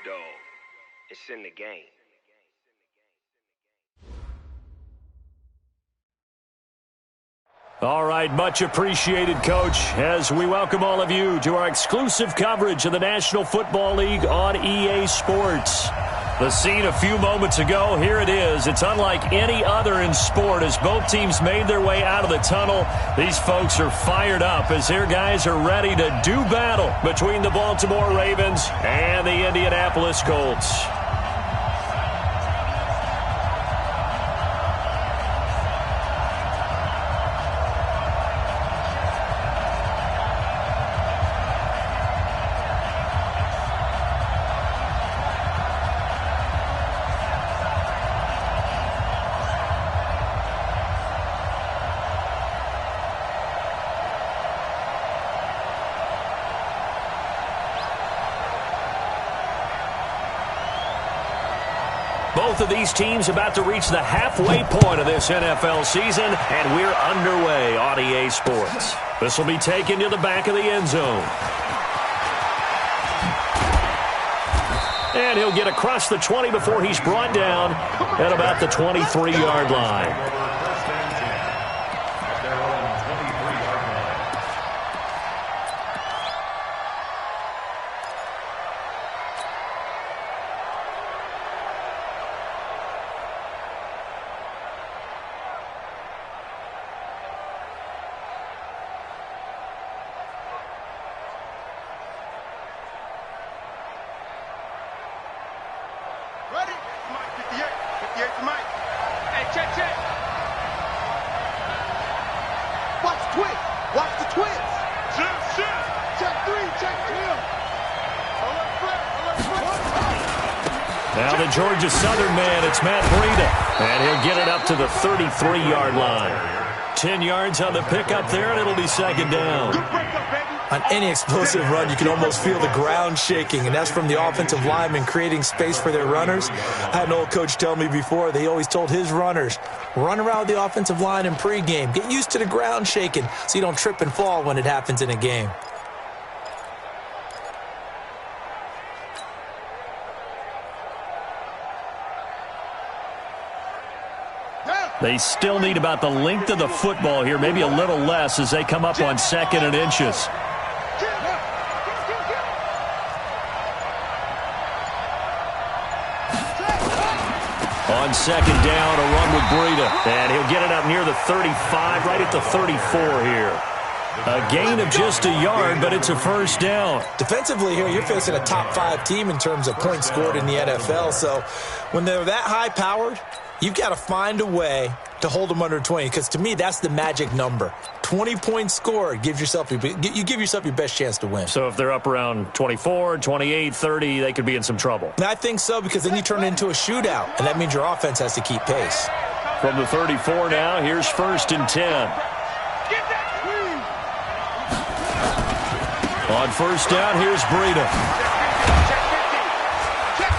dog. It's in the game. All right, much appreciated, Coach, as we welcome all of you to our exclusive coverage of the National Football League on EA Sports. The scene a few moments ago, here it is. It's unlike any other in sport as both teams made their way out of the tunnel. These folks are fired up as their guys are ready to do battle between the Baltimore Ravens and the Indianapolis Colts. Both of these teams about to reach the halfway point of this NFL season, and we're underway on EA Sports. This will be taken to the back of the end zone. And he'll get across the 20 before he's brought down at about the 23-yard line. Now the Georgia Southern man, it's Matt Breida, and he'll get it up to the 33-yard line. 10 yards on the pickup there, and it'll be second down. On any explosive run, you can almost feel the ground shaking, and that's from the offensive linemen creating space for their runners. I had an old coach tell me before, they always told his runners, run around the offensive line in pregame. Get used to the ground shaking so you don't trip and fall when it happens in a game. They still need about the length of the football here, maybe a little less as they come up on 2nd and inches. On 2nd down, a run with Breida. And he'll get it up near the 35, right at the 34 here. A gain of just a yard, but it's a first down. Defensively here, you're facing a top 5 team in terms of points scored in the NFL. So when they're that high-powered, you've got to find a way to hold them under 20, because to me, that's the magic number. 20 points scored, you give yourself your best chance to win. So if they're up around 24, 28, 30, they could be in some trouble. And I think so, because then you turn it into a shootout, and that means your offense has to keep pace. From the 34 now, here's 1st and 10. On 1st down, here's Breida.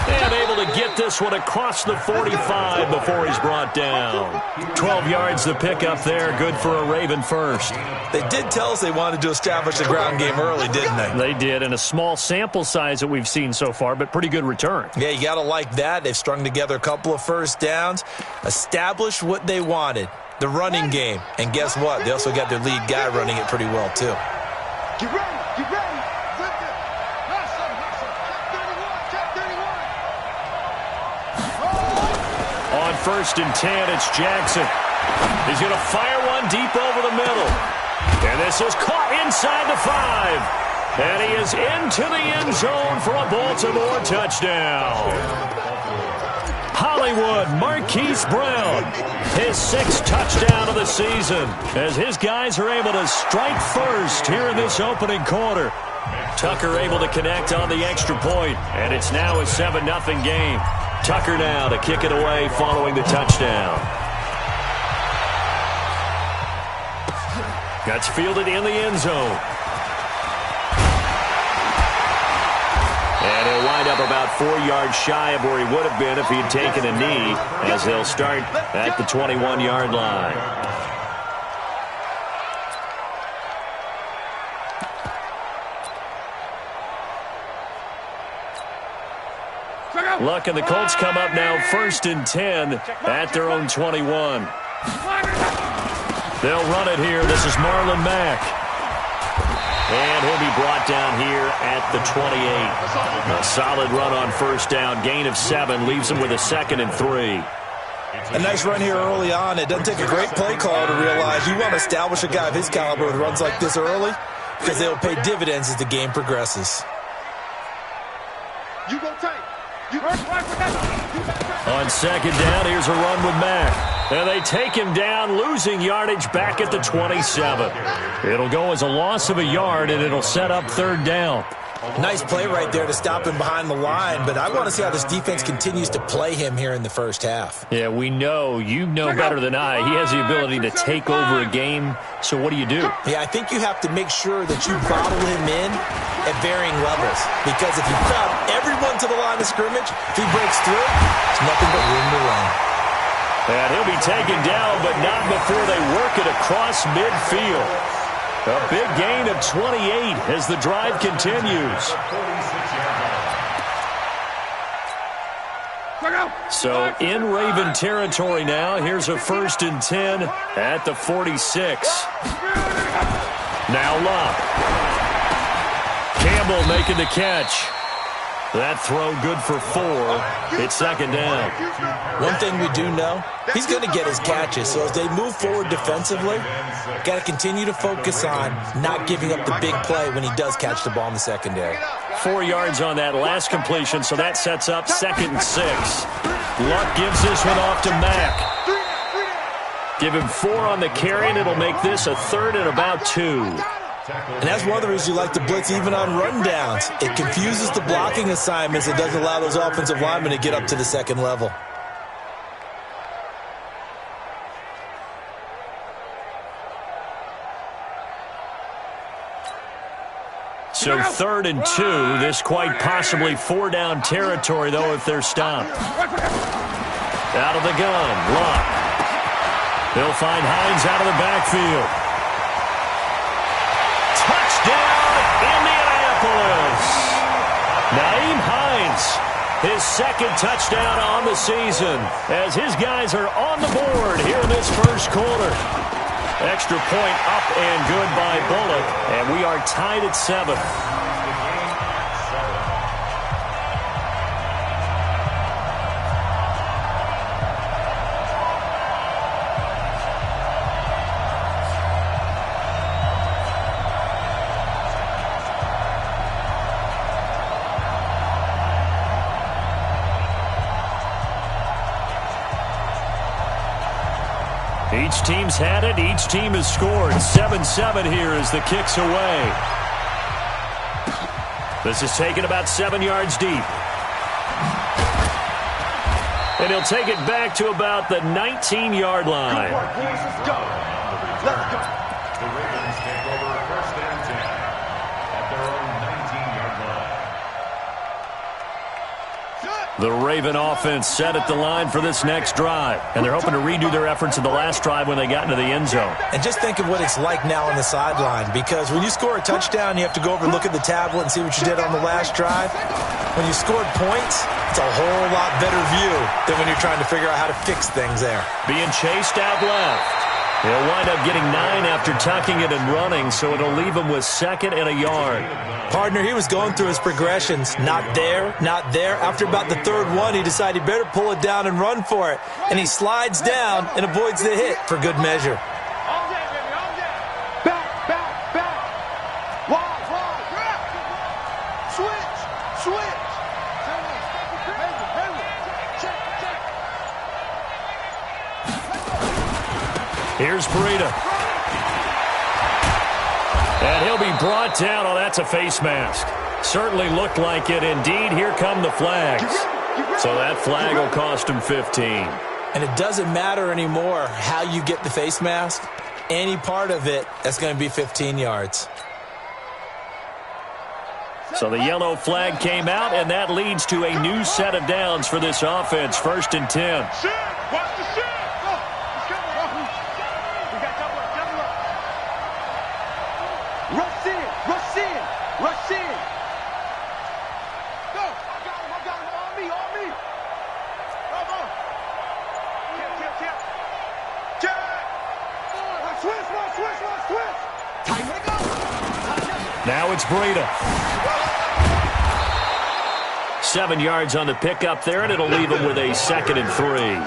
And able to get this one across the 45 before he's brought down. 12 yards to pick up there. Good for a Raven first. They did tell us they wanted to establish the ground game early, didn't they? They did, and a small sample size that we've seen so far, but pretty good return. Yeah, you got to like that. They've strung together a couple of first downs, established what they wanted, the running game. And guess what? They also got their lead guy running it pretty well, too. Get ready, get ready. On 1st and 10, it's Jackson. He's going to fire one deep over the middle. And this is caught inside the 5. And he is into the end zone for a Baltimore touchdown. Hollywood Marquise Brown, his 6th touchdown of the season, as his guys are able to strike first here in this opening quarter. Tucker able to connect on the extra point, and it's now a 7-0 game. Tucker now to kick it away following the touchdown. That's fielded in the end zone. And he'll wind up about 4 yards shy of where he would have been if he had taken a knee, as they'll start at the 21-yard line. Luck and the Colts come up now 1st and 10 at their own 21. They'll run it here. This is Marlon Mack. And he'll be brought down here at the 28. A solid run on 1st down. Gain of 7 leaves him with a 2nd and 3. A nice run here early on. It doesn't take a great play call to realize you want to establish a guy of his caliber with runs like this early because they will pay dividends as the game progresses. You go tight. On 2nd down, here's a run with Mack. And they take him down, losing yardage back at the 27. It'll go as a loss of a yard, and it'll set up 3rd down. Nice play right there to stop him behind the line, but I want to see how this defense continues to play him here in the 1st half. Yeah, we know. You know better than I. He has the ability to take over a game, so what do you do? Yeah, I think you have to make sure that you bottle him in at varying levels, because if you crowd everyone to the line of scrimmage, if he breaks through, there's nothing but room to run. And he'll be taken down, but not before they work it across midfield. A big gain of 28 as the drive continues. So in Raven territory now. Here's a 1st and 10 at the 46. Now Locke. Campbell making the catch. That throw good for 4. It's 2nd down. One thing we do know, he's going to get his catches. So as they move forward defensively, got to continue to focus on not giving up the big play when he does catch the ball in the secondary. 4 yards on that last completion, so that sets up 2nd and 6. Luck gives this one off to Mack. Give him 4 on the carry, and it'll make this a 3rd and about 2. And that's one of the reasons you like to blitz even on rundowns. It confuses the blocking assignments. It doesn't allow those offensive linemen to get up to the 2nd level. So 3rd and 2. This quite possibly 4-down territory, though, if they're stopped. Out of the gun, Luck. They'll find Hines out of the backfield. Nyheim Hines, his 2nd touchdown on the season as his guys are on the board here in this 1st quarter. Extra point up and good by Bullock, and we are tied at 7. Each team's had it. Each team has scored. 7-7 here as the kick's away. This is taken about 7 yards deep. And he'll take it back to about the 19-yard line. Let's go. Let's go. The Ravens take over 1st and 10 at their own 19-yard line. The Raven offense set at the line for this next drive. And they're hoping to redo their efforts in the last drive when they got into the end zone. And just think of what it's like now on the sideline, because when you score a touchdown, you have to go over and look at the tablet and see what you did on the last drive. When you scored points, it's a whole lot better view than when you're trying to figure out how to fix things there. Being chased out left. He'll wind up getting 9 after tucking it and running, so it'll leave him with 2nd and a yard. Partner, he was going through his progressions. Not there, not there. After about the 3rd one, he decided he better pull it down and run for it. And he slides down and avoids the hit for good measure. All day, baby, all day. Back, back, back. Wide, wide. Switch, switch. Check, check. Here's Breida. And he'll be brought down. Oh, that's a face mask. Certainly looked like it. Indeed, here come the flags. So that flag will cost him 15. And it doesn't matter anymore how you get the face mask. Any part of it, that's going to be 15 yards. So the yellow flag came out, and that leads to a new set of downs for this offense. 1st and 10. Watch the shit. Let's go. We got double up, double up. Rush in, rush in, rush in. Go. I got him, on me, on me. Now it's Breida. 7 yards on the pickup there, and it'll leave them with a 2nd and 3.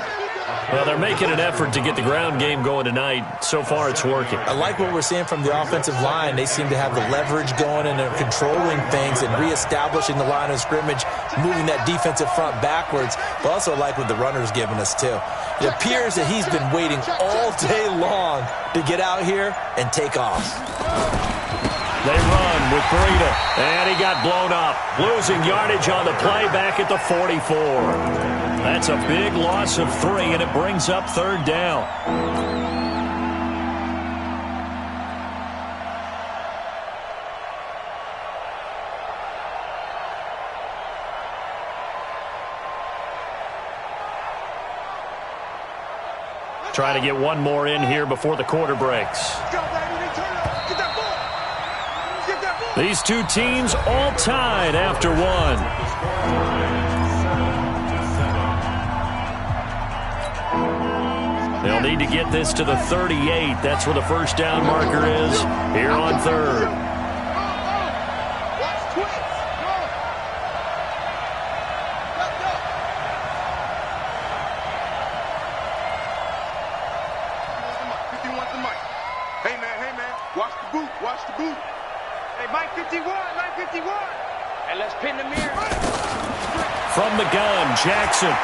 Well, they're making an effort to get the ground game going tonight. So far, it's working. I like what we're seeing from the offensive line. They seem to have the leverage going, and they're controlling things and reestablishing the line of scrimmage, moving that defensive front backwards. But also like what the runner's giving us, too. It appears that he's been waiting all day long to get out here and take off. They run with Breida, and he got blown up. Losing yardage on the play back at the 44. That's a big loss of 3, and it brings up 3rd down. Try to get one more in here before the quarter breaks. These two teams all tied after one. They'll need to get this to the 38. That's where the first down marker is here on 3rd. Hey, man. Watch the boot. Hey, Mike 51. Hey, let's pin the mirror. From the gun, Jackson.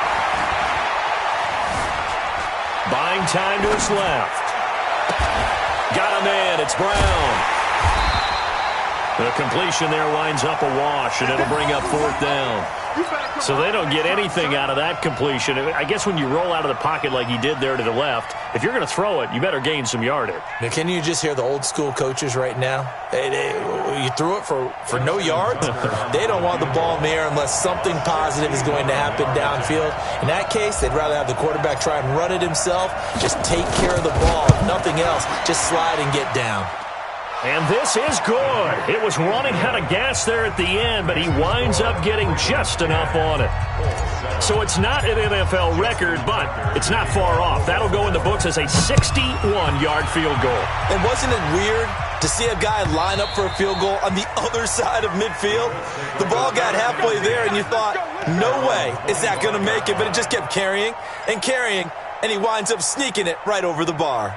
Buying time to his left. Got him in. It's Brown. The completion there winds up a wash, and it'll bring up 4th down. So they don't get anything out of that completion. I guess when you roll out of the pocket like he did there to the left, if you're going to throw it, you better gain some yardage. Now, can you just hear the old school coaches right now? You threw it for no yards? They don't want the ball in the air unless something positive is going to happen downfield. In that case, they'd rather have the quarterback try and run it himself, just take care of the ball, nothing else, just slide and get down. And this is good. It was running out of gas there at the end, but he winds up getting just enough on it. So it's not an NFL record, but it's not far off. That'll go in the books as a 61-yard field goal. And wasn't it weird to see a guy line up for a field goal on the other side of midfield? The ball got halfway there, and you thought, no way is that going to make it, but it just kept carrying, and he winds up sneaking it right over the bar.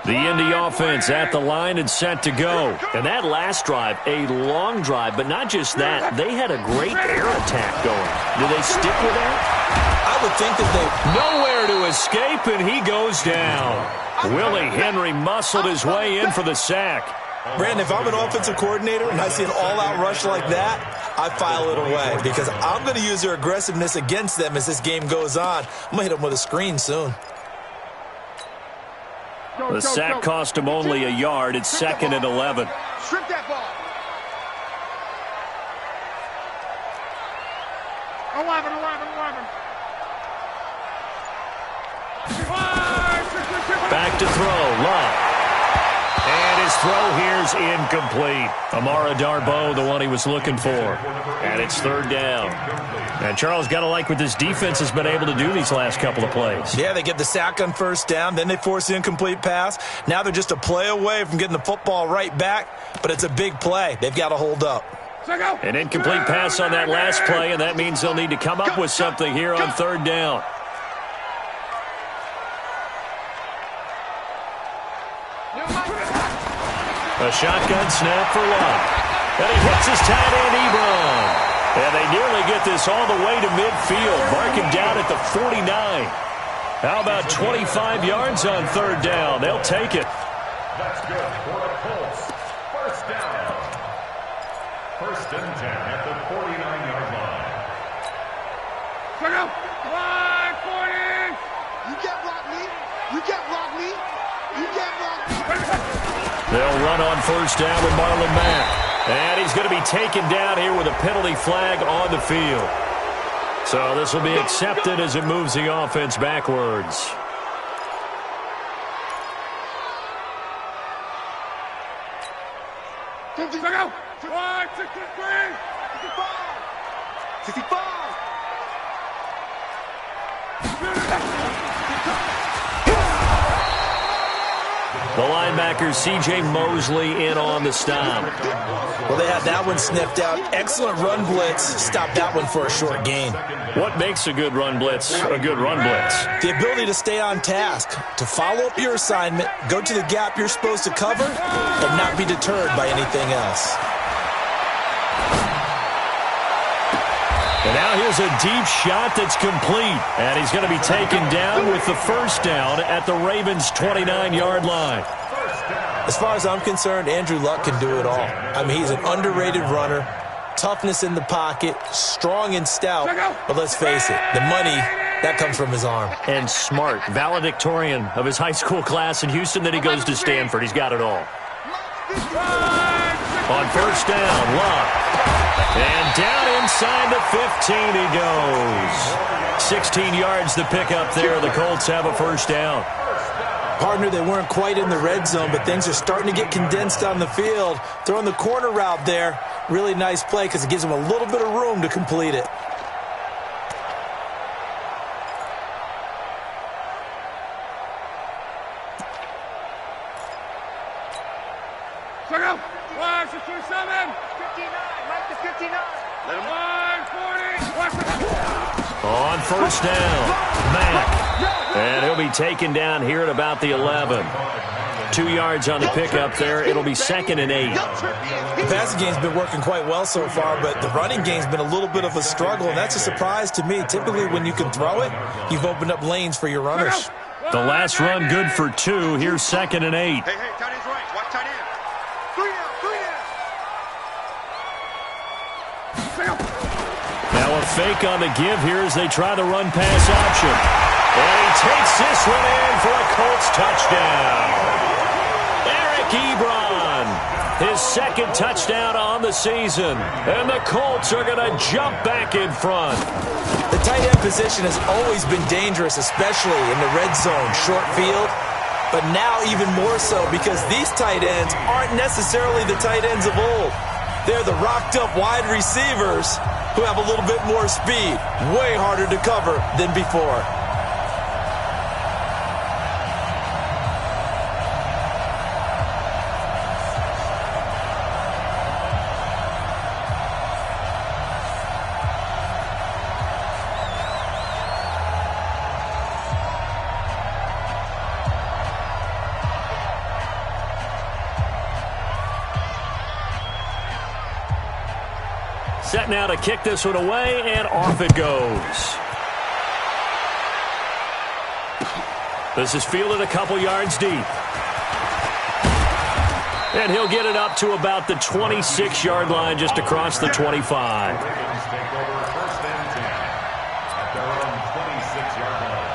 The Indy offense at the line and set to go. And that last drive, a long drive, but not just that. They had a great air attack going. Do they stick with that? I would think that they... Nowhere to escape, and he goes down. Willie Henry muscled his way in for the sack. Brandon, if I'm an offensive coordinator and I see an all-out rush like that, I file it away because I'm going to use their aggressiveness against them as this game goes on. I'm going to hit them with a screen soon. The sack cost him only a yard. It's 2nd and 11. Strip that ball. 11. Back to throw. Love. And his throw here's incomplete. Amara Darboh, the one he was looking for. And it's 3rd down. And Charles, got to like what this defense has been able to do these last couple of plays. Yeah, they get the sack on 1st down, then they force the incomplete pass. Now they're just a play away from getting the football right back, but it's a big play. They've got to hold up. An incomplete pass on that last play, and that means they'll need to come up with something here on 3rd down. A shotgun snap for Love. And he hits his tight end, Ebron. And they nearly get this all the way to midfield. Mark him down at the 49. How about 25 yards on 3rd down? They'll take it. That's good for the Colts. 1st down. 1st and 10 at the 49-yard line. Check out. 40. You can't block me. They'll run on 1st down with Marlon Mack. And he's going to be taken down here with a penalty flag on the field. So this will be accepted as it moves the offense backwards. Check out. 65. The linebacker, C.J. Mosley, in on the stop. Well, they had that one sniffed out. Excellent run blitz. Stopped that one for a short gain. What makes a good run blitz a good run blitz? The ability to stay on task, to follow up your assignment, go to the gap you're supposed to cover, and not be deterred by anything else. And now here's a deep shot that's complete. And he's going to be taken down with the first down at the Ravens' 29-yard line. As far as I'm concerned, Andrew Luck can do it all. I mean, he's an underrated runner, toughness in the pocket, strong and stout. But let's face it, the money, that comes from his arm. And smart, valedictorian of his high school class in Houston. Then he goes to Stanford. He's got it all. On first down, Luck. And down inside the 15 he goes. 16 yards to pick up there. The Colts have a first down. Partner, they weren't quite in the red zone, but things are starting to get condensed on the field. Throwing the corner route there. Really nice play because it gives them a little bit of room to complete it. Check out. 5, 6, 2, 7. 59. Mike to 59. Let him line. 40. On first down, Mack. And he'll be taken down here at about the 11. 2 yards on the pickup there. It'll be 2nd and 8. The passing game's been working quite well so far, but the running game's been a little bit of a struggle, and that's a surprise to me. Typically, when you can throw it, you've opened up lanes for your runners. The last run good for 2. Here's 2nd and 8. Hey, tight end's right. Watch tight end. 3 down. Now a fake on the give here as they try the run-pass option. And he takes this one in for a Colts touchdown. Eric Ebron, his 2nd touchdown on the season. And the Colts are going to jump back in front. The tight end position has always been dangerous, especially in the red zone, short field. But now even more so because these tight ends aren't necessarily the tight ends of old. They're the rocked-up wide receivers who have a little bit more speed, way harder to cover than before. Set now to kick this one away, and off it goes. This is fielded a couple yards deep. And he'll get it up to about the 26-yard line, just across the 25. Take over 1st and 10 at their own 26-yard line.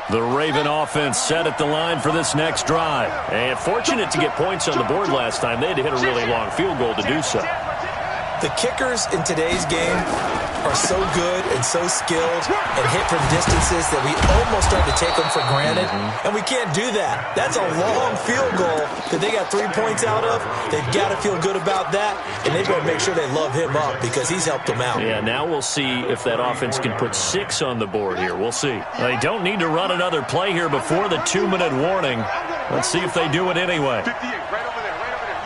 The Raven offense set at the line for this next drive. And fortunate to get points on the board last time. They had to hit a really long field goal to do so. The kickers in today's game are so good and so skilled and hit from distances that we almost start to take them for granted. And we can't do that. That's a long field goal that they got 3 points out of. They've got to feel good about that, and they better make sure they love him up because he's helped them out. Yeah, now we'll see if that offense can put 6 on the board here. We'll see. They don't need to run another play here before the 2-minute warning. Let's see if they do it anyway. 58, right over there.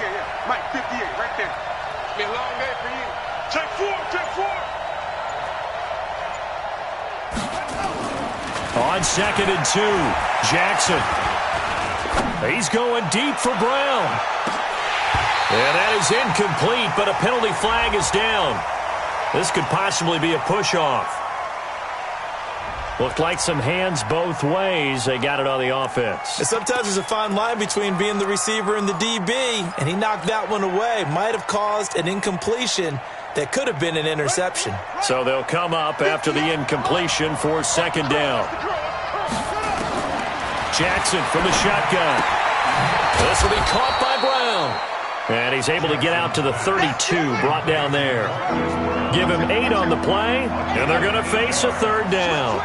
Yeah. Mike, 58, right there. It's been a long day for you. Check 4. On 2nd and 2, Jackson. He's going deep for Brown. And that is incomplete, but a penalty flag is down. This could possibly be a push-off. Looked like some hands both ways. They got it on the offense. And sometimes there's a fine line between being the receiver and the DB, and he knocked that one away. Might have caused an incompletion that could have been an interception. So they'll come up after the incompletion for 2nd down. Jackson from the shotgun. This will be caught by Brown. And he's able to get out to the 32, brought down there. Give him 8 on the play, and they're going to face a 3rd down.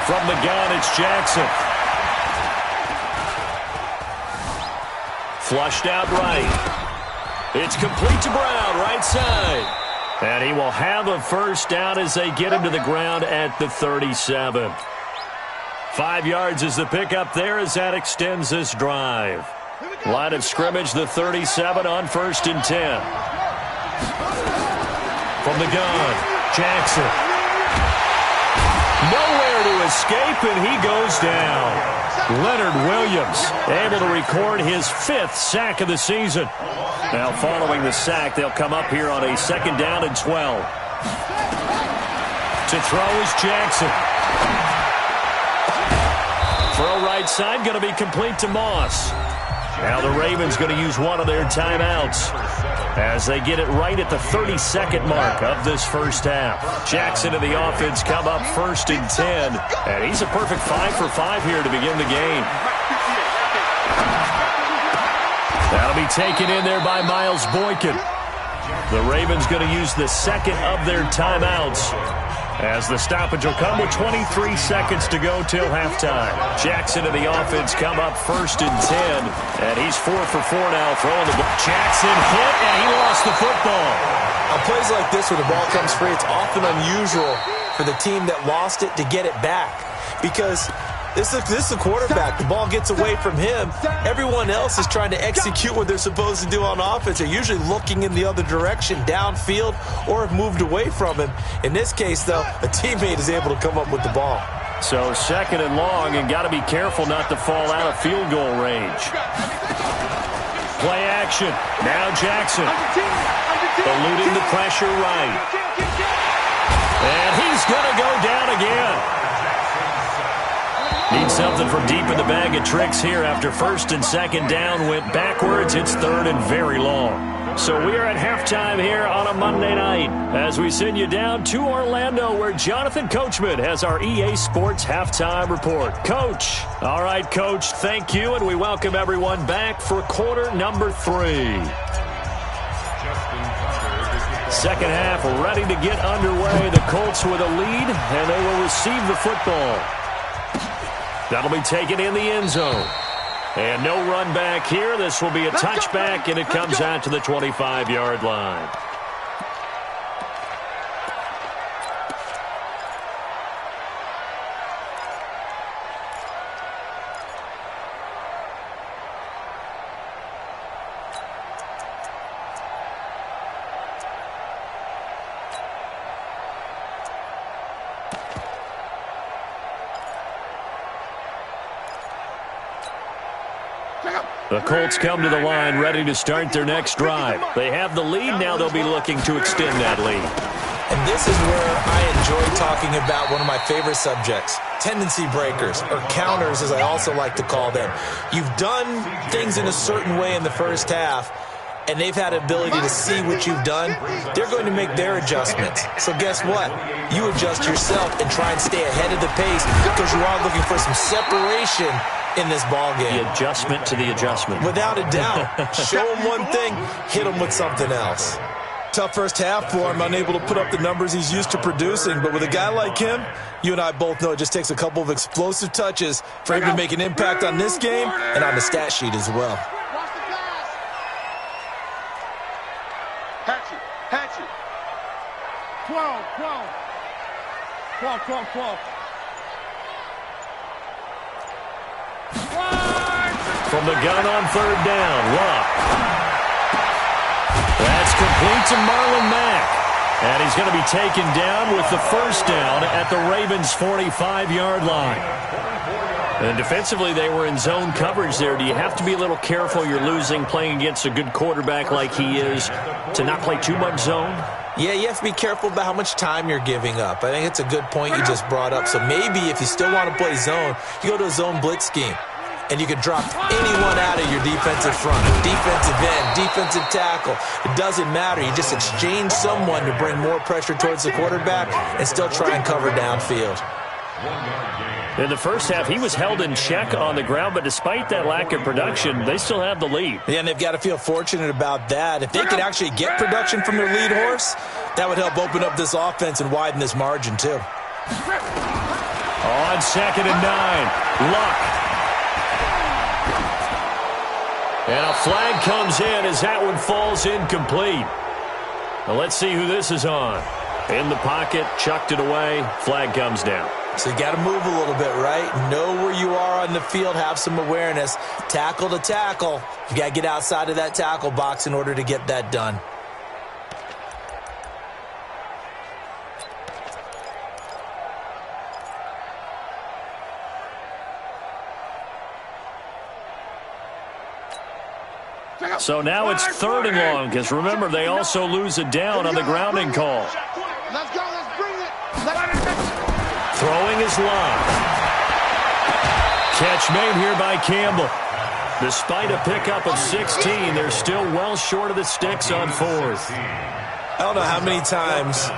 From the gun, it's Jackson. Flushed out right. It's complete to Brown, right side. And he will have a first down as they get him to the ground at the 37. 5 yards is the pickup there as that extends this drive. Line of scrimmage, the 37 on 1st and 10. From the gun, Jackson. Nowhere to escape, and he goes down. Leonard Williams able to record his 5th sack of the season. Now following the sack, they'll come up here on a 2nd down and 12. To throw is Jackson. Throw right side, going to be complete to Moss. Now the Ravens going to use one of their timeouts as they get it right at the 32nd mark of this first half. Jackson and the offense come up 1st and 10, and he's a perfect 5 for 5 here to begin the game. That'll be taken in there by Miles Boykin. The Ravens going to use the 2nd of their timeouts as the stoppage will come with 23 seconds to go till halftime. Jackson and the offense come up 1st and 10, and he's 4 for 4 now throwing the ball. Jackson hit, and he lost the football. On plays like this where the ball comes free, it's often unusual for the team that lost it to get it back because this is the quarterback. The ball gets away from him. Everyone else is trying to execute what they're supposed to do on offense. They're usually looking in the other direction, downfield, or have moved away from him. In this case, though, a teammate is able to come up with the ball. So 2nd and long, and got to be careful not to fall out of field goal range. Play action. Now Jackson. Eluding the pressure right. And he's going to go down again. Need something from deep in the bag of tricks here after 1st and 2nd down went backwards. It's 3rd and very long. So we are at halftime here on a Monday night as we send you down to Orlando where Jonathan Coachman has our EA Sports halftime report. Coach. All right, Coach, thank you, and we welcome everyone back for quarter number 3. 2nd half ready to get underway. The Colts with a lead, and they will receive the football. That'll be taken in the end zone. And no run back here. This will be a touchback, and it comes out to the 25-yard line. The Colts come to the line ready to start their next drive. They have the lead. Now they'll be looking to extend that lead. And this is where I enjoy talking about one of my favorite subjects, tendency breakers, or counters as I also like to call them. You've done things in a certain way in the first half, and they've had the ability to see what you've done. They're going to make their adjustments. So guess what? You adjust yourself and try and stay ahead of the pace because you are looking for some separation in this ball game. The adjustment to the adjustment. Without a doubt. Show him one thing, hit him with something else. Tough first half for him, unable to put up the numbers he's used to producing. But with a guy like him, you and I both know it just takes a couple of explosive touches for him to make an impact on this game and on the stat sheet as well. Hatchet. 12. From the gun on 3rd down, Luck. That's complete to Marlon Mack. And he's going to be taken down with the first down at the Ravens' 45-yard line. And defensively, they were in zone coverage there. Do you have to be a little careful? You're losing playing against a good quarterback like he is to not play too much zone? Yeah, you have to be careful about how much time you're giving up. I think it's a good point you just brought up. So maybe if you still want to play zone, you go to a zone blitz scheme. And you can drop anyone out of your defensive front, defensive end, defensive tackle. It doesn't matter. You just exchange someone to bring more pressure towards the quarterback and still try and cover downfield. In the first half, he was held in check on the ground, but despite that lack of production, they still have the lead. Yeah, and they've got to feel fortunate about that. If they could actually get production from their lead horse, that would help open up this offense and widen this margin, too. On 2nd and 9, Luck. And a flag comes in as that one falls incomplete. Now let's see who this is on. In the pocket, chucked it away, flag comes down. So you got to move a little bit, right? Know where you are on the field, have some awareness. Tackle to tackle. You got to get outside of that tackle box in order to get that done. So now it's 3rd and long, because remember, they also lose a down on the grounding call. Let's go, let's bring it. Throwing his line. Catch made here by Campbell. Despite a pickup of 16, they're still well short of the sticks on 4th. I don't know how many times,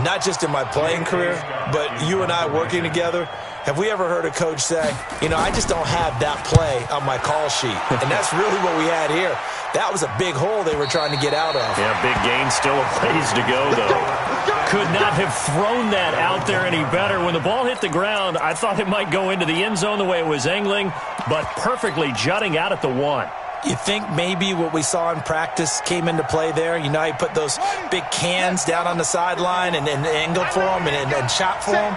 not just in my playing career, but you and I working together, have we ever heard a coach say, you know, I just don't have that play on my call sheet. And that's really what we had here. That was a big hole they were trying to get out of. Yeah, big gain, still a ways to go, though. Could not have thrown that out there any better. When the ball hit the ground, I thought it might go into the end zone the way it was angling, but perfectly jutting out at the 1. You think maybe what we saw in practice came into play there? You know, he put those big cans down on the sideline and angled for him and shot for him.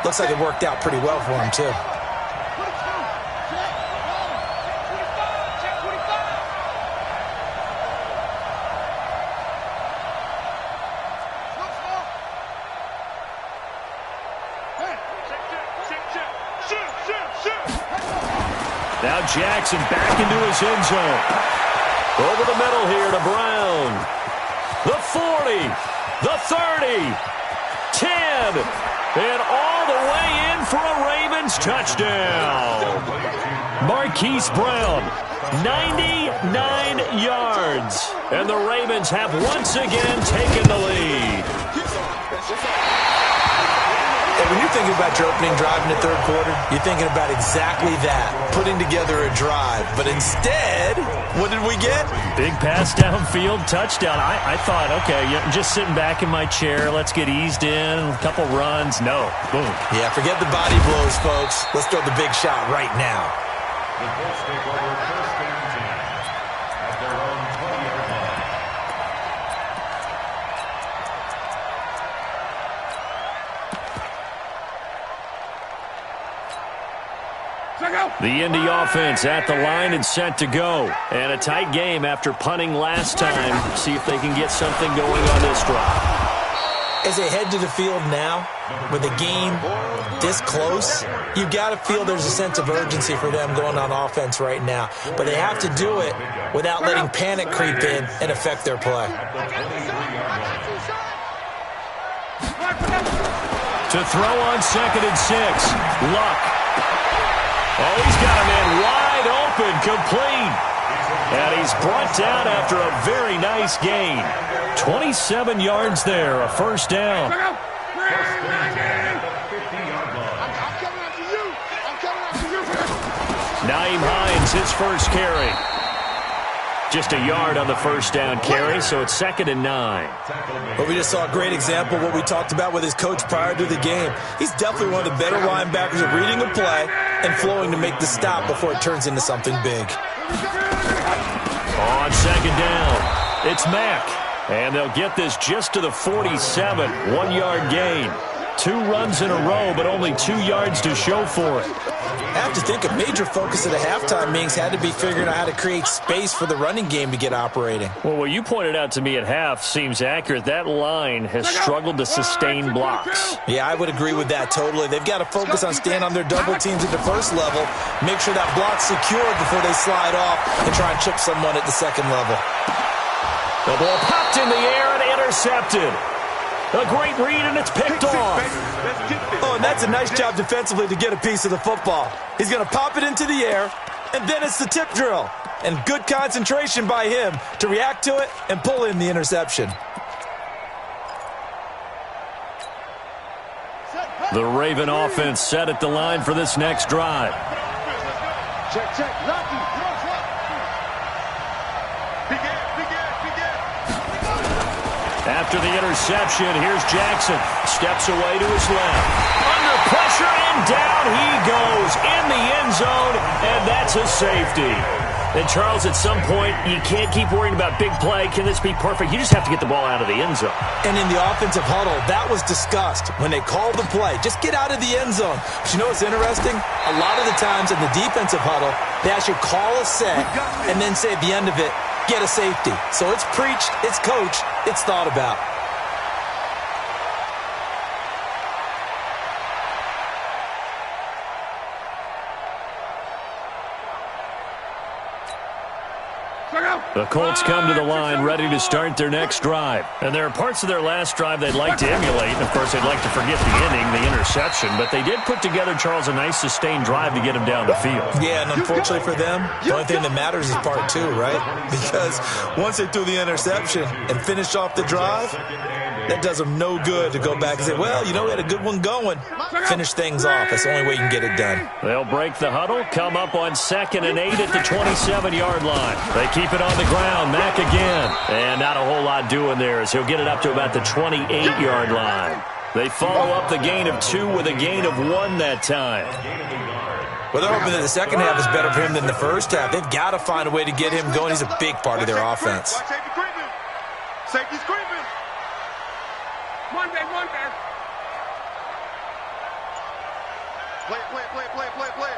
Looks like it worked out pretty well for him, too. Now Jackson back into his end zone. Over the middle here to Brown. The 40, the 30, 10, and all the way in for a Ravens touchdown. Marquise Brown, 99 yards. And the Ravens have once again taken the lead. When you're thinking about your opening drive in the 3rd quarter, you're thinking about exactly that, putting together a drive. But instead, what did we get? Big pass downfield, touchdown. I thought, okay, just sitting back in my chair, let's get eased in, a couple runs. No, boom. Yeah, forget the body blows, folks. Let's throw the big shot right now. The Colts take over 1st and 10 at their own 20-yard line. The Indy offense at the line and set to go. And a tight game after punting last time. See if they can get something going on this drive. As they head to the field now, with the game this close, you've got to feel there's a sense of urgency for them going on offense right now. But they have to do it without letting panic creep in and affect their play. To throw on 2nd and 6. Luck. Oh, he's got a man wide open, complete. And he's brought down after a very nice gain. 27 yards there, a 1st down. Naeem Hines, his first carry. Just a yard on the 1st down carry, so it's 2nd and 9. Well, we just saw a great example of what we talked about with his coach prior to the game. He's definitely one of the better linebackers at reading a play and flowing to make the stop before it turns into something big. On 2nd down, it's Mack. And they'll get this just to the 47, 1-yard gain. 2 runs in a row, but only 2 yards to show for it. I have to think a major focus of the halftime meetings had to be figuring out how to create space for the running game to get operating. Well, what you pointed out to me at half seems accurate. That line has struggled to sustain blocks. Yeah, I would agree with that totally. They've got to focus on staying on their double teams at the 1st level, make sure that block's secured before they slide off and try and chip someone at the 2nd level. The ball popped in the air and intercepted. A great read, and it's picked off. Oh, and that's a nice job defensively to get a piece of the football. He's going to pop it into the air, and then it's the tip drill. And good concentration by him to react to it and pull in the interception. The Raven offense set at the line for this next drive. Check, Lucky. After the interception, here's Jackson. Steps away to his left. Under pressure, and down he goes in the end zone, and that's a safety. And, Charles, at some point, you can't keep worrying about big play. Can this be perfect? You just have to get the ball out of the end zone. And in the offensive huddle, that was discussed when they called the play. Just get out of the end zone. But you know what's interesting? A lot of the times in the defensive huddle, they actually call a set and then say at the end of it, get a safety. So it's preached, it's coached, it's thought about. The Colts come to the line ready to start their next drive. And there are parts of their last drive they'd like to emulate. And, of course, they'd like to forget the ending, the interception. But they did put together, Charles, a nice sustained drive to get them down the field. Yeah, and unfortunately for them, the only thing that matters is part two, right? Because once they threw the interception and finished off the drive, that does them no good to go back and say, well, you know, we had a good one going. Finish things off. That's the only way you can get it done. They'll break the huddle, come up on 2nd and 8 at the 27-yard line. They keep it on the ground. Mack again. And not a whole lot doing there as he'll get it up to about the 28-yard line. They follow up the gain of 2 with a gain of 1 that time. Well, they're hoping that the second half is better for him than the first half. They've got to find a way to get him going. He's a big part of their offense. Safety's creeping. Monday. Play.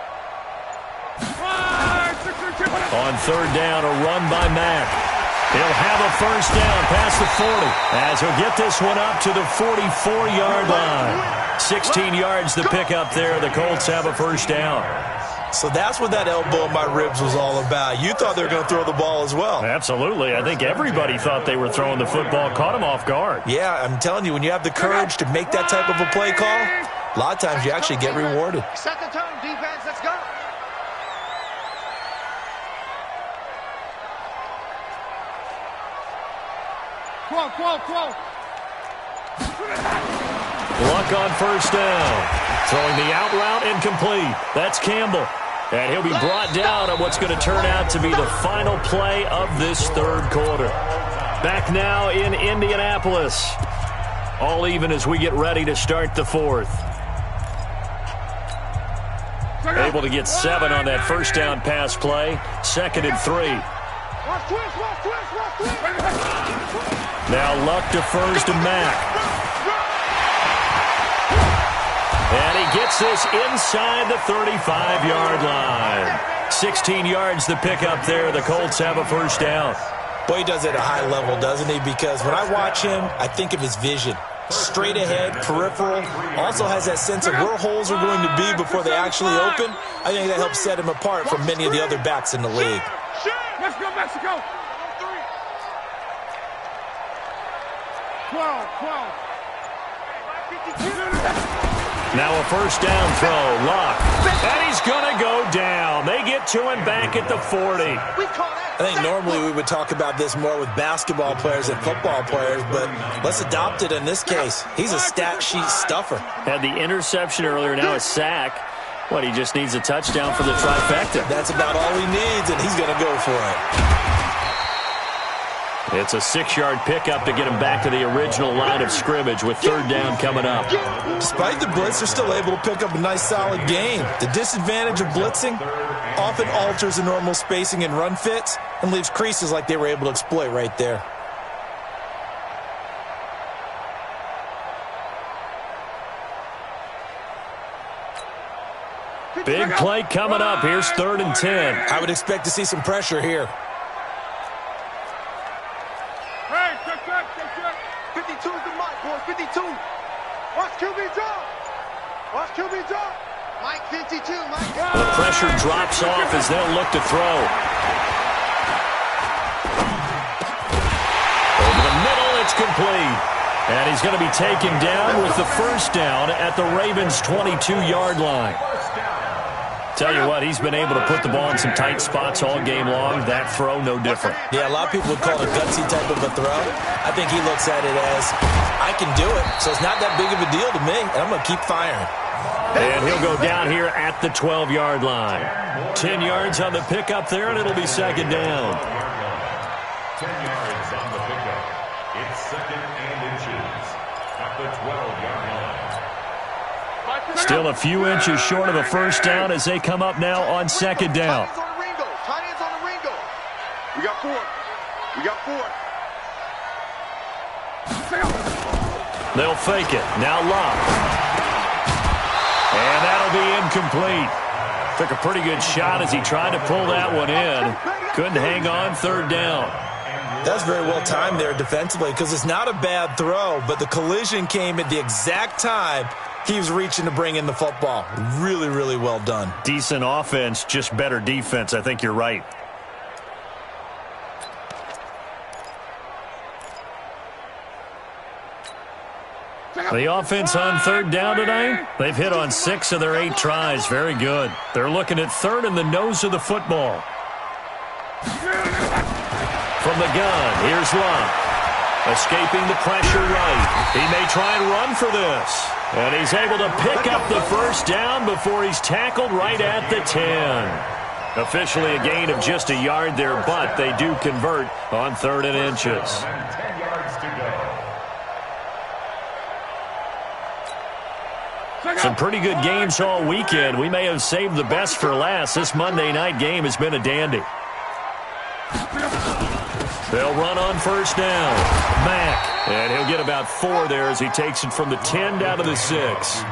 On 3rd down, a run by Mack. He'll have a first down past the 40 as he'll get this one up to the 44-yard line. 16 yards to pick up there. The Colts have a first down. So that's what that elbow in my ribs was all about. You thought they were going to throw the ball as well. Absolutely. I think everybody thought they were throwing the football, caught him off guard. Yeah, I'm telling you, when you have the courage to make that type of a play call, a lot of times you actually get rewarded. Set the tone, defense. Let's go. Whoa. Luck on first down. Throwing the out route incomplete. That's Campbell. And he'll be brought down on what's going to turn out to be the final play of this 3rd quarter. Back now in Indianapolis. All even as we get ready to start the 4th. Able to get 7 on that first down pass play. 2nd and 3. Now Luck defers to Mack. And he gets this inside the 35-yard line. 16 yards to pick up there. The Colts have a first down. Boy, he does it at a high level, doesn't he? Because when I watch him, I think of his vision. Straight ahead, peripheral. Also has that sense of where holes are going to be before they actually open. I think that helps set him apart from many of the other backs in the league. Let's go, Mexico. 12. Now a first down throw. Luck. And he's going to go down. They get to him back at the 40. I think normally we would talk about this more with basketball players than football players, but let's adopt it in this case. He's a stat sheet stuffer. Had the interception earlier, now a sack. What, he just needs a touchdown for the trifecta. That's about all he needs, and he's going to go for it. It's a 6-yard pickup to get him back to the original line of scrimmage with 3rd down coming up. Despite the blitz, they're still able to pick up a nice, solid gain. The disadvantage of blitzing often alters the normal spacing and run fits and leaves creases like they were able to exploit right there. Big play coming up. Here's 3rd and 10. I would expect to see some pressure here. 52's the mark, boys. 52. Watch QB drop. Mike 52. The pressure drops off as they'll look to throw. Over the middle, it's complete. And he's going to be taken down with the first down at the Ravens' 22-yard line. Tell you what, he's been able to put the ball in some tight spots all game long. That throw, no different. Yeah, a lot of people would call it a gutsy type of a throw. I think he looks at it as, I can do it, so it's not that big of a deal to me, and I'm going to keep firing. And he'll go down here at the 12-yard line. 10 yards on the pickup there, and it'll be 2nd down. 10 yards on the pickup. It's 2nd and inches at the 12-yard line. Still a few inches short of a first down as they come up now on 2nd down. We got 4. They'll fake it. Now Love. And that'll be incomplete. Took a pretty good shot as he tried to pull that one in. Couldn't hang on, third down. That's very well timed there defensively because it's not a bad throw, but the collision came at the exact time he was reaching to bring in the football. Really, really well done. Decent offense, just better defense. I think you're right. The offense on third down tonight, they've hit on 6 of their 8 tries. Very good. They're looking at third in the nose of the football. From the gun, here's Love. Escaping the pressure right. He may try and run for this. And he's able to pick up the first down before he's tackled right at the 10. Officially a gain of just a yard there, but they do convert on 3rd and inches. 10 yards to go. Some pretty good games all weekend. We may have saved the best for last. This Monday night game has been a dandy. They'll run on first down. Mack. And he'll get about 4 there as he takes it from the 10 down to the 6.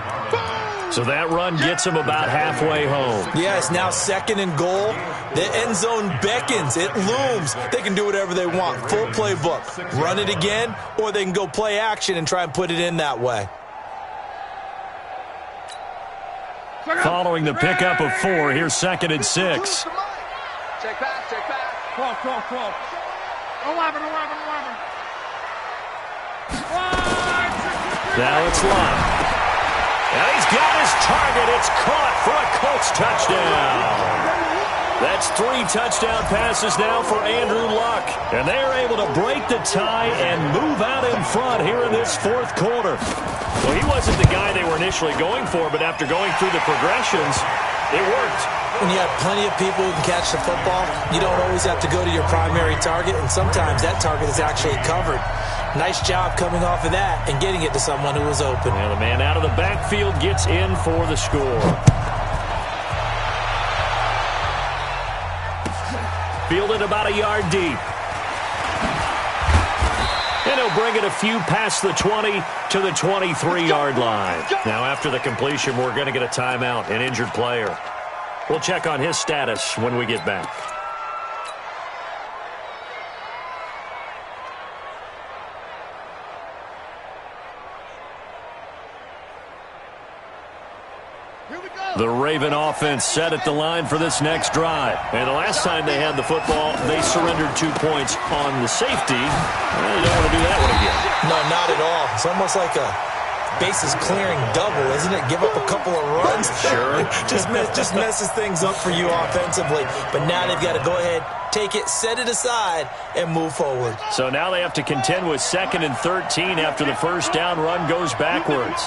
So that run gets him about halfway home. Yeah, it's now 2nd and goal. The end zone beckons. It looms. They can do whatever they want. Full playbook. Run it again, or they can go play action and try and put it in that way. Following the pickup of 4, here's 2nd and 6. Check back, check back. 12. 11. Now it's Love. And he's got his target. It's caught for a Colts touchdown. That's 3 touchdown passes now for Andrew Luck. And they're able to break the tie and move out in front here in this 4th quarter. Well, he wasn't the guy they were initially going for, but after going through the progressions, it worked. When you have plenty of people who can catch the football, you don't always have to go to your primary target, and sometimes that target is actually covered. Nice job coming off of that and getting it to someone who was open. And the man out of the backfield gets in for the score. Fielded about a yard deep. And he'll bring it a few past the 20 to the 23-yard line. Now after the completion, we're going to get a timeout, an injured player. We'll check on his status when we get back. The Raven offense set at the line for this next drive. And the last time they had the football, they surrendered 2 points on the safety. Well, you don't want to do that one again. No, not at all. It's almost like a bases clearing double, isn't it? Give up a couple of runs. Sure. just messes things up for you offensively. But now they've got to go ahead, take it, set it aside, and move forward. So now they have to contend with 2nd and 13 after the first down run goes backwards.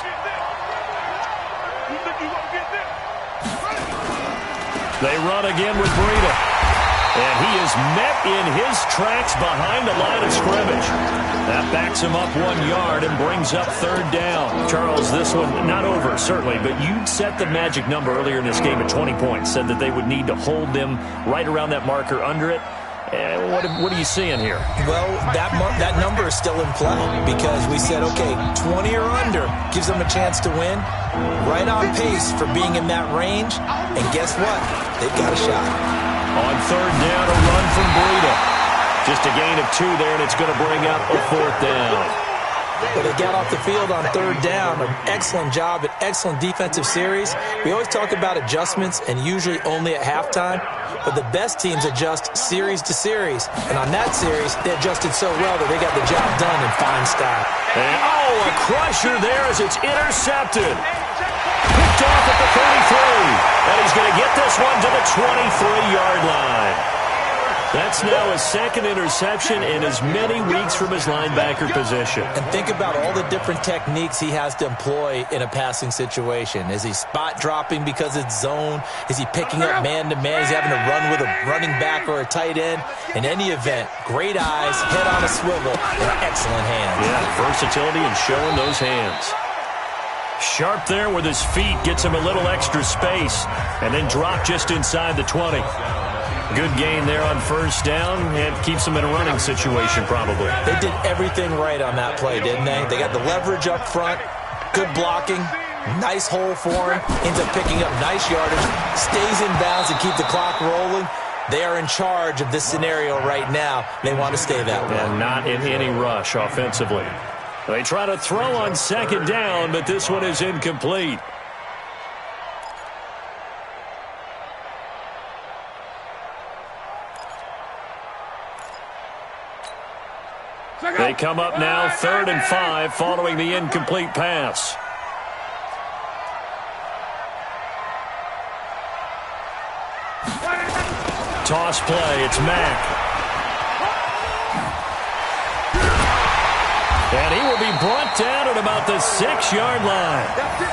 They run again with Breida. And he is met in his tracks behind the line of scrimmage. That backs him up 1 yard and brings up 3rd down. Charles, this one not over, certainly, but you'd set the magic number earlier in this game at 20 points, said that they would need to hold them right around that marker under it. What are you seeing here? Well, that number is still in play because we said, okay, 20 or under gives them a chance to win. Right on pace for being in that range. And guess what? They've got a shot. On 3rd down, a run from Breida. Just a gain of 2 there, and it's going to bring up a 4th down. But they got off the field on 3rd down. An excellent job, an excellent defensive series. We always talk about adjustments and usually only at halftime. But the best teams adjust series to series. And on that series, they adjusted so well that they got the job done in fine style. And, a crusher there as it's intercepted. Picked off at the 33. And he's going to get this one to the 23-yard line. That's now his 2nd interception in as many weeks from his linebacker position. And think about all the different techniques he has to employ in a passing situation. Is he spot dropping because it's zone? Is he picking up man-to-man? Is he having to run with a running back or a tight end? In any event, great eyes, head on a swivel, and excellent hands. Yeah, versatility and showing those hands. Sharp there with his feet, gets him a little extra space, and then drop just inside the 20. Good gain there on first down, and keeps them in a running situation probably. They did everything right on that play, didn't they? They got the leverage up front, good blocking, nice hole for him, ends up picking up nice yardage, stays in bounds and keep the clock rolling. They are in charge of this scenario right now. They want to stay that way. And not in any rush offensively. They try to throw on second down, but this one is incomplete. They come up now 3rd and 5 following the incomplete pass. Toss play, it's Mack. And he will be brought down at about the 6-yard line.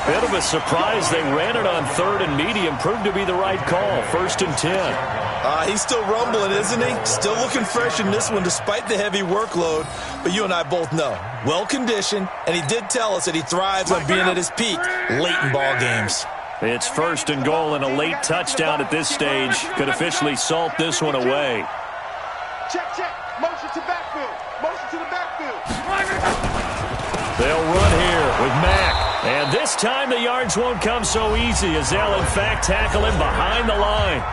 Bit of a surprise. They ran it on 3rd and medium. Proved to be the right call. 1st and 10. He's still rumbling, isn't he? Still looking fresh in this one despite the heavy workload. But you and I both know, well-conditioned, and he did tell us that he thrives on being at his peak late in ball games. It's 1st and goal, and a late touchdown at this stage could officially salt this one away. Check. Motion to backfield. Motion to the backfield. They'll run here with Mack. And this time the yards won't come so easy as they'll, in fact, tackle him behind the line.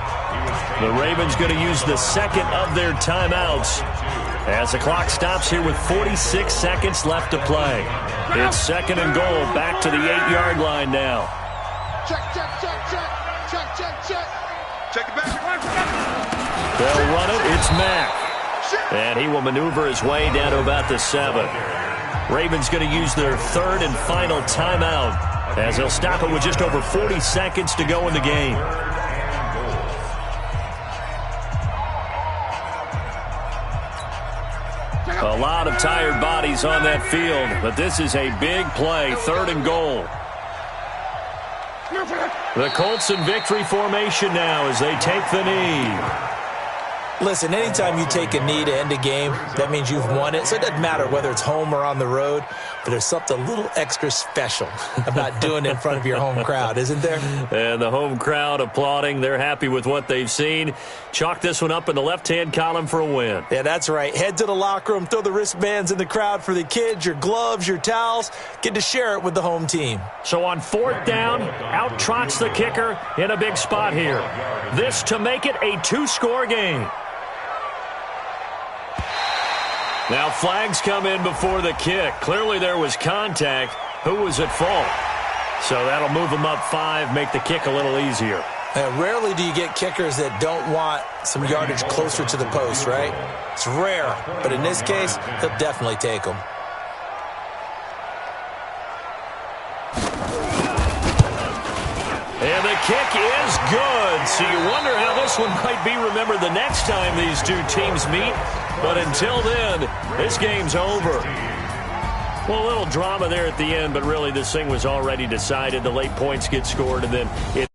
The Ravens going to use the second of their timeouts as the clock stops here with 46 seconds left to play. It's 2nd and goal, back to the 8-yard line now. Check. Check it back. They'll run it. It's Mack. And he will maneuver his way down to about the 7. Ravens going to use their 3rd and final timeout as they'll stop it with just over 40 seconds to go in the game. A lot of tired bodies on that field, but this is a big play, 3rd and goal. The Colts in victory formation now as they take the knee. Listen, anytime you take a knee to end a game, that means you've won it. So it doesn't matter whether it's home or on the road, but there's something a little extra special about doing it in front of your home crowd, isn't there? And the home crowd applauding. They're happy with what they've seen. Chalk this one up in the left-hand column for a win. Yeah, that's right. Head to the locker room, throw the wristbands in the crowd for the kids, your gloves, your towels. Get to share it with the home team. So on 4th down, out trots the kicker in a big spot here. This to make it a 2-score game. Now flags come in before the kick. Clearly there was contact. Who was at fault? So that'll move them up 5, make the kick a little easier. Rarely do you get kickers that don't want some yardage closer to the post, right? It's rare, but in this case, he'll definitely take them. And the kick is good. So you wonder how this one might be remembered the next time these two teams meet. But until then, this game's over. Well, a little drama there at the end, but really this thing was already decided. The late points get scored, and then it